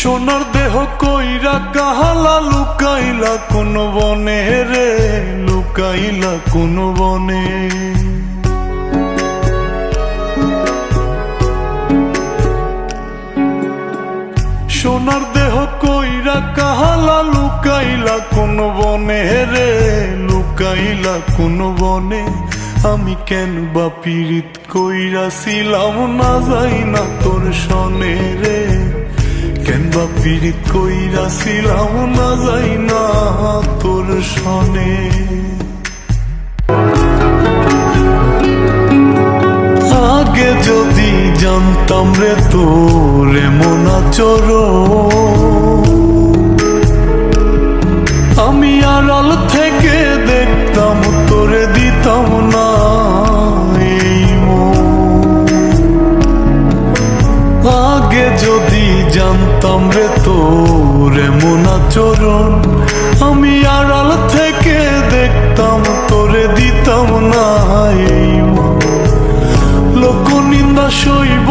সোনার দেহ কইরা কাহালা লুকাইলা কোন বনে রে, লুকাইলা কোন বনে। সোনার দেহ কইরা কাহালা লুকাইলা কোন বনে রে, লুকাইলা কোন বনে। আমি কেন বা পীড়িত কইরাছিলাম না যাই না তোর সনে রে, কেন বা পীড়িত কইরাছিলাম না যাই না তোর সনে। আগে যদি জানতাম রে তোর এমন আচরণ, আমি আড়াল থেকে দেখতাম তোরে দিতাম না এই মন। আগে যদি জানতাম রে তোর এমন আচরণ, আমি আড়াল থেকে দেখতাম তোরে দিতাম না এই মন। লোক নিন্দা সইব